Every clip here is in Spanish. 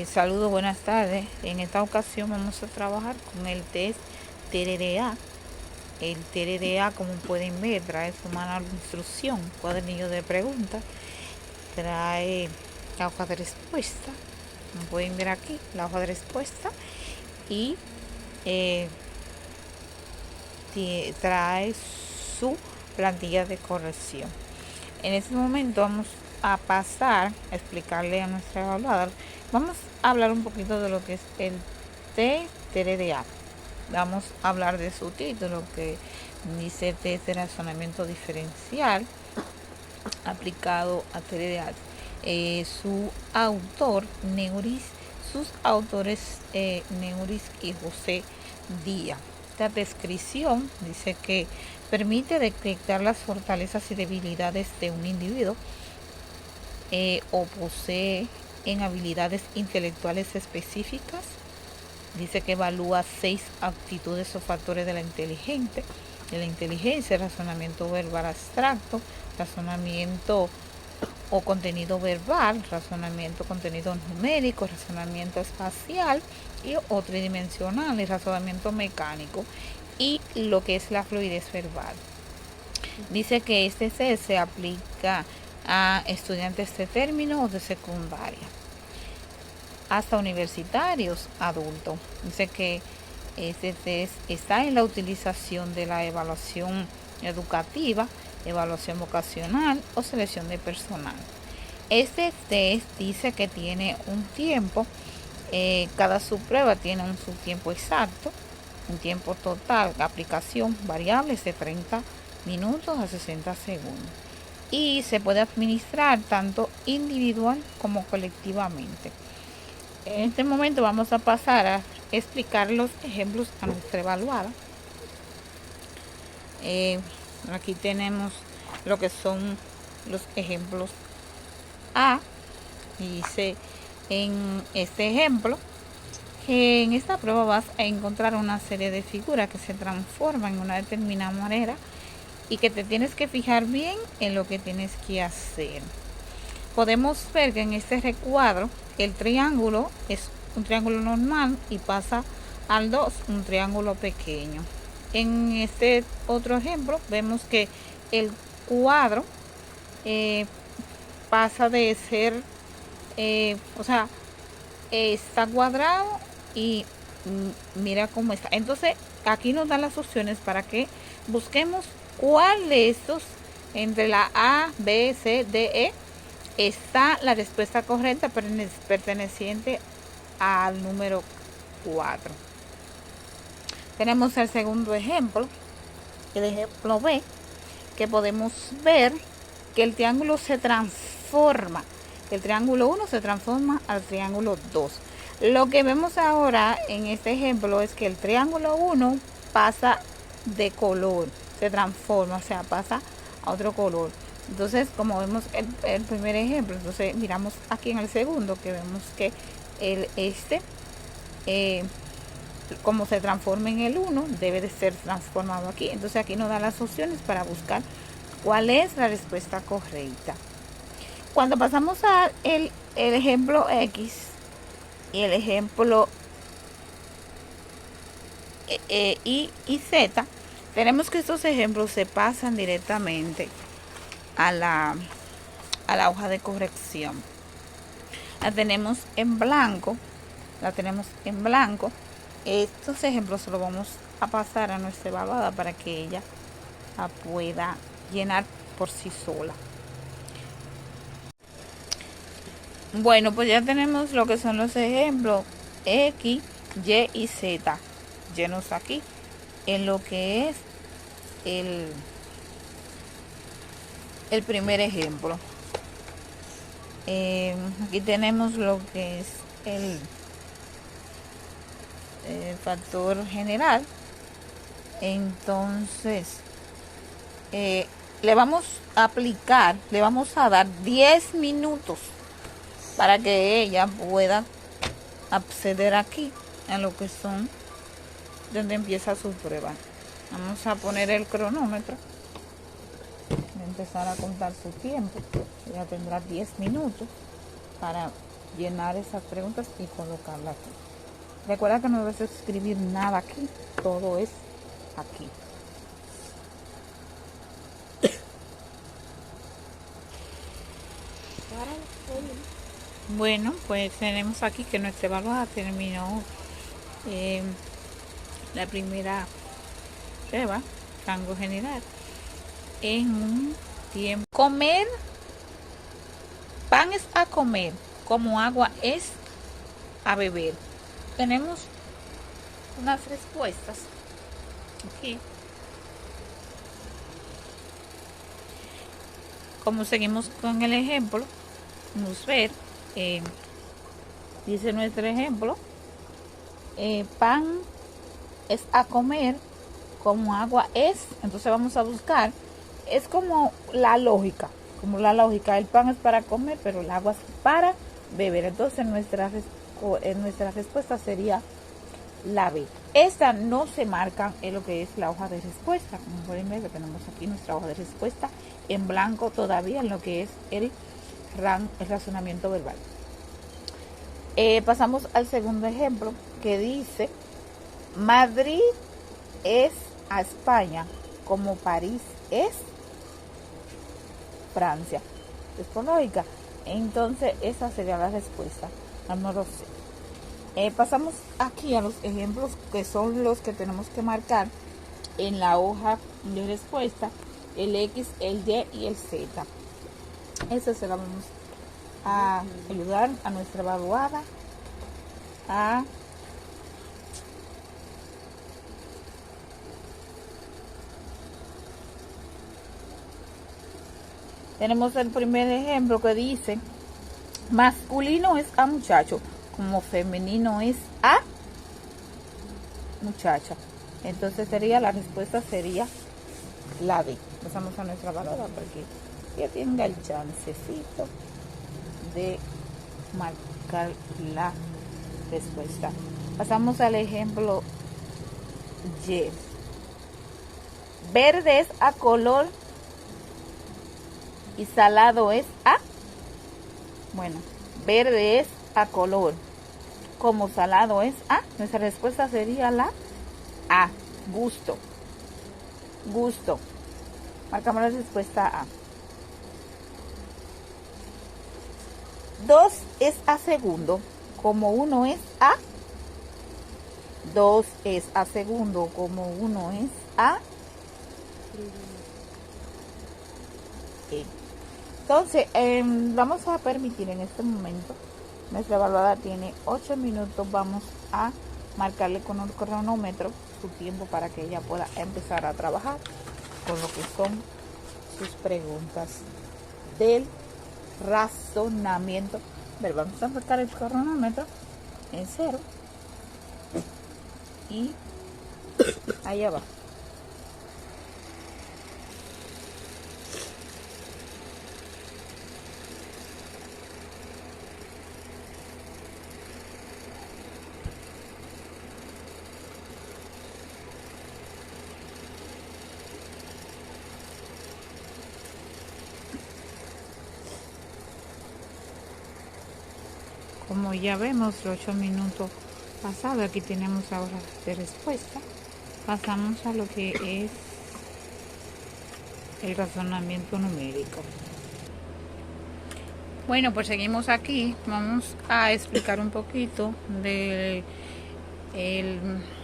Saludos, buenas tardes. En esta ocasión vamos a trabajar con el test TRDA. El TRDA, como pueden ver, trae su manual de instrucción, cuadernillo de preguntas, trae la hoja de respuesta, como pueden ver aquí, la hoja de respuesta, y trae su plantilla de corrección. En este momento vamos a pasar a explicarle a nuestra evaluadora. Vamos a hablar un poquito de lo que es el TRDA. Vamos a hablar de su título, que dice test de razonamiento diferencial aplicado a TRDA. Su autor, Neuris, sus autores Neuris y José Díaz. Esta descripción dice que permite detectar las fortalezas y debilidades de un individuo o posee en habilidades intelectuales específicas. Dice que evalúa 6 aptitudes o factores de la inteligencia, razonamiento verbal abstracto, razonamiento o contenido verbal, razonamiento, contenido numérico, razonamiento espacial o tridimensional, y razonamiento mecánico, y lo que es la fluidez verbal. Dice que este test se aplica a estudiantes de término o de secundaria, hasta universitarios adultos. Dice que este test está en la utilización de la evaluación educativa, evaluación vocacional o selección de personal. Este test dice que tiene un tiempo, cada subprueba tiene un subtiempo exacto, un tiempo total, aplicación variables de 30 minutos a 60 segundos. Y se puede administrar tanto individual como colectivamente. En este momento vamos a pasar a explicar los ejemplos a nuestra evaluada. Aquí tenemos lo que son los ejemplos A. Dice en este ejemplo que en esta prueba vas a encontrar una serie de figuras que se transforman en una determinada manera y que te tienes que fijar bien en lo que tienes que hacer. Podemos ver que en este recuadro el triángulo es un triángulo normal y pasa al 2 un triángulo pequeño. En este otro ejemplo vemos que el cuadro pasa de ser, está cuadrado y mira cómo está. Entonces aquí nos dan las opciones para que busquemos cuál de estos entre la A, B, C, D, E está la respuesta correcta perteneciente al número 4. Tenemos el segundo ejemplo, el ejemplo B, que podemos ver que el triángulo se transforma. El triángulo 1 se transforma al triángulo 2. Lo que vemos ahora en este ejemplo es que el triángulo 1 pasa de color, se transforma, o sea, pasa a otro color. Entonces, como vemos el primer ejemplo, entonces miramos aquí en el segundo, que vemos que como se transforma en el 1, debe de ser transformado aquí. Entonces aquí nos da las opciones para buscar cuál es la respuesta correcta. Cuando pasamos a el ejemplo X y el ejemplo Y y Z, tenemos que estos ejemplos se pasan directamente a la hoja de corrección. La tenemos en blanco. Estos ejemplos se los vamos a pasar a nuestra evaluada para que ella la pueda llenar por sí sola. Bueno, pues ya tenemos lo que son los ejemplos X, Y y Z llenos aquí en lo que es el primer ejemplo. Aquí tenemos lo que es el factor general. Entonces le vamos a dar 10 minutos para que ella pueda acceder aquí a lo que son donde empieza su prueba. Vamos a poner el cronómetro, empezar a contar su tiempo. Ella tendrá 10 minutos para llenar esas preguntas y colocarlas aquí. Recuerda que no debes escribir nada aquí, todo es aquí. Bueno, pues tenemos aquí que nuestra evaluada terminó la primera prueba, rango general, en un tiempo. Comer, pan es a comer, como agua es a beber. Tenemos unas respuestas aquí. Como seguimos con el ejemplo, vamos a ver, dice nuestro ejemplo, pan es a comer, como agua es. Entonces vamos a buscar, es como la lógica, el pan es para comer, pero el agua es para beber. Entonces nuestra respuesta sería la B. Esta no se marca en lo que es la hoja de respuesta. Como pueden ver, tenemos aquí nuestra hoja de respuesta en blanco todavía en lo que es el razonamiento verbal. Pasamos al segundo ejemplo, que dice: Madrid es a España como París es Francia. Es por lógica. Entonces esa sería la respuesta número C. Pasamos aquí a los ejemplos que son los que tenemos que marcar en la hoja de respuesta: el X, el Y y el Z. Eso se lo vamos a ayudar a nuestra evaluada a tenemos el primer ejemplo que dice: masculino es a muchacho, como femenino es a muchacha. Entonces la respuesta sería la D. Pasamos a nuestra evaluada porque ya tenga el chancecito de marcar la respuesta. Pasamos al ejemplo Y. Verde es a color y salado es a. Bueno, verde es a color, como salado es a. Nuestra respuesta sería la A. Gusto. Gusto. Marcamos la respuesta A. 2 es a segundo, como 1 es a. 2 es a segundo, como 1 es a. Entonces, vamos a permitir en este momento, nuestra evaluada tiene 8 minutos, vamos a marcarle con el cronómetro su tiempo para que ella pueda empezar a trabajar con lo que son sus preguntas del razonamiento. Vamos a marcar el cronómetro en 0 y allá va. Como ya vemos, los 8 minutos pasados, aquí tenemos ahora de respuesta. Pasamos a lo que es el razonamiento numérico. Bueno, pues seguimos aquí. Vamos a explicar un poquito de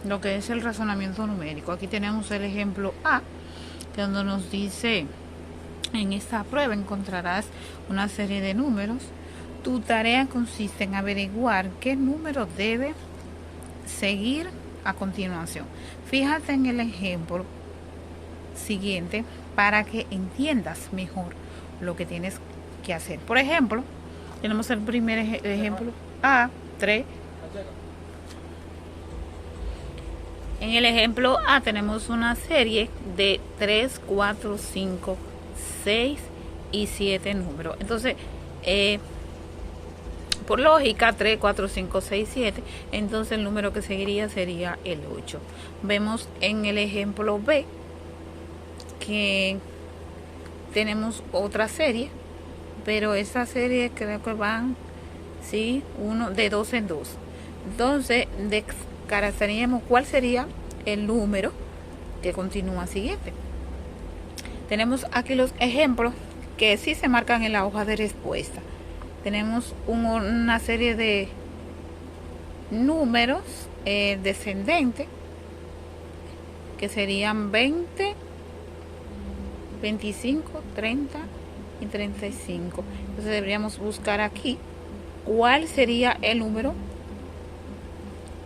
lo que es el razonamiento numérico. Aquí tenemos el ejemplo A, donde nos dice: en esta prueba encontrarás una serie de números. Tu tarea consiste en averiguar qué número debe seguir a continuación. Fíjate en el ejemplo siguiente para que entiendas mejor lo que tienes que hacer. Por ejemplo, tenemos el primer ejemplo A, 3. En el ejemplo A tenemos una serie de 3, 4, 5, 6 y 7 números. Entonces, por lógica, 3, 4, 5, 6, 7. Entonces el número que seguiría sería el 8. Vemos en el ejemplo B que tenemos otra serie, pero esa serie creo que van ¿sí? Uno de dos en dos. Entonces, descaracterizaríamos cuál sería el número que continúa siguiente. Tenemos aquí los ejemplos que sí se marcan en la hoja de respuesta. Tenemos una serie de números descendentes que serían 20, 25, 30 y 35. Entonces deberíamos buscar aquí cuál sería el número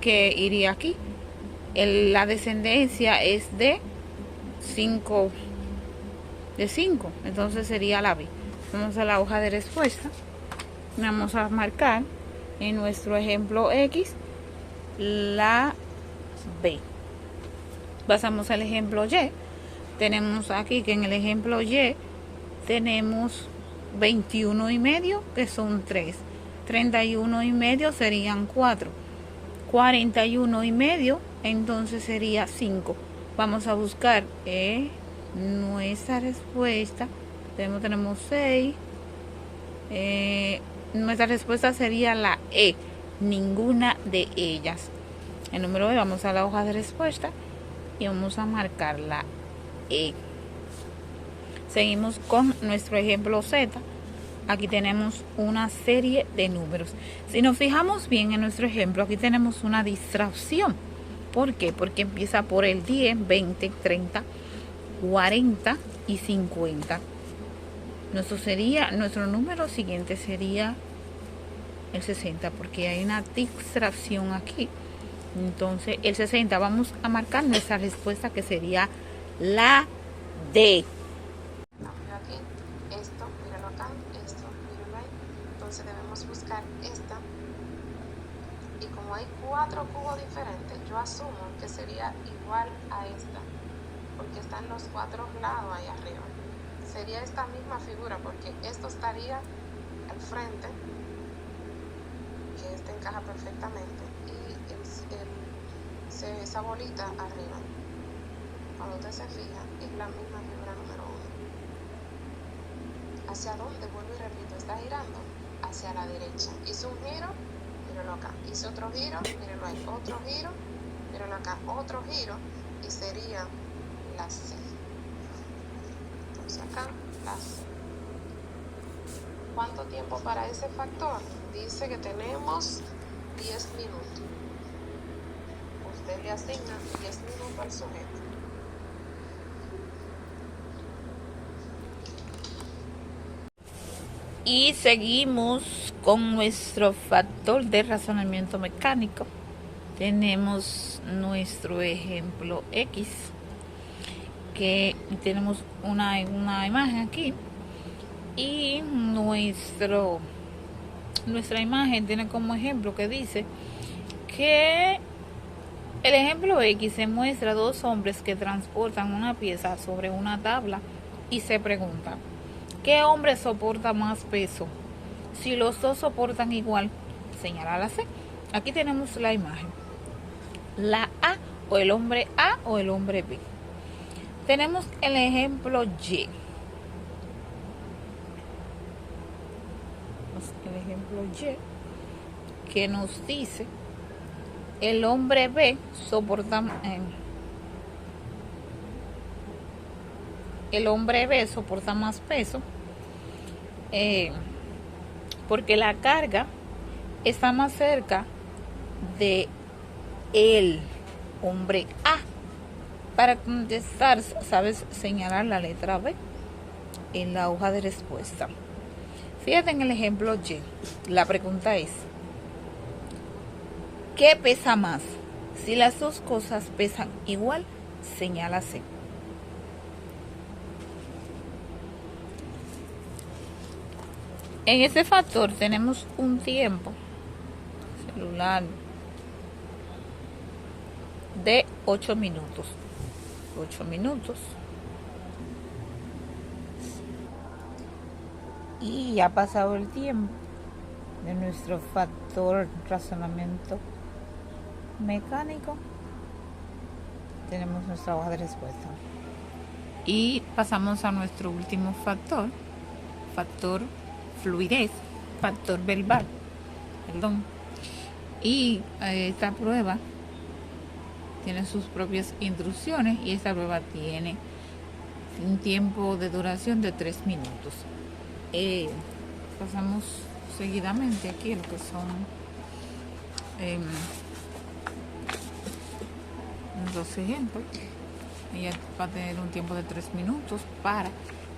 que iría aquí. La descendencia es de 5, entonces sería la B. Vamos a la hoja de respuesta, vamos a marcar en nuestro ejemplo X la B. Pasamos al ejemplo Y. Tenemos aquí que en el ejemplo Y tenemos 21 y medio, que son 3, 31 y medio serían 4, 41 y medio entonces sería 5. Vamos a buscar nuestra respuesta. Tenemos 6. Nuestra respuesta sería la E, ninguna de ellas. El número E, vamos a la hoja de respuesta y vamos a marcar la E. Seguimos con nuestro ejemplo Z. Aquí tenemos una serie de números. Si nos fijamos bien en nuestro ejemplo, aquí tenemos una distracción. ¿Por qué? Porque empieza por el 10, 20, 30, 40 y 50. Nuestro número siguiente sería el 60, porque hay una distracción aquí. Entonces, el 60, vamos a marcar nuestra respuesta, que sería la D. Aquí, esto, míralo acá, esto, míralo ahí. Entonces debemos buscar esta. Y como hay 4 cubos diferentes, yo asumo que sería igual a esta, porque están los 4 lados ahí arriba. Sería esta misma figura, porque esto estaría al frente, que este encaja perfectamente, y esa bolita arriba, cuando usted se fija, es la misma figura número 1. ¿Hacia dónde? Vuelvo y repito, está girando hacia la derecha. Hizo un giro, míralo acá. Hizo otro giro, míralo ahí. Otro giro, míralo acá. Otro giro, y sería la C. Entonces acá, la C. ¿Cuánto tiempo para ese factor? Dice que tenemos 10 minutos. Usted le asigna 10 minutos al sujeto. Y seguimos con nuestro factor de razonamiento mecánico. Tenemos nuestro ejemplo X, que tenemos una imagen aquí, y nuestra imagen tiene como ejemplo que dice que el ejemplo X se muestra 2 hombres que transportan una pieza sobre una tabla y se pregunta, ¿qué hombre soporta más peso? Si los dos soportan igual, señala la C. Aquí tenemos la imagen, la A, o el hombre A o el hombre B. Tenemos el ejemplo Y. El ejemplo Y, que nos dice el hombre B soporta más peso, porque la carga está más cerca de el hombre A. Para contestar, sabes señalar la letra B en la hoja de respuesta. Fíjate en el ejemplo Y. La pregunta es, ¿qué pesa más? Si las dos cosas pesan igual, señala C. En ese factor tenemos un tiempo celular de 8 minutos. 8 minutos. Y ya ha pasado el tiempo de nuestro factor razonamiento mecánico. Tenemos nuestra hoja de respuesta. Y pasamos a nuestro último factor, factor fluidez, factor verbal. perdón. Y esta prueba tiene sus propias instrucciones y esta prueba tiene un tiempo de duración de 3 minutos. Pasamos seguidamente aquí lo que son los ejemplos. Ella va a tener un tiempo de 3 minutos para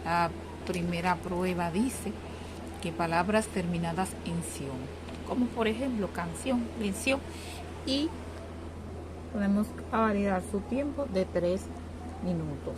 la primera prueba. Dice que palabras terminadas en ción, como por ejemplo canción, mención, y podemos validar su tiempo de 3 minutos.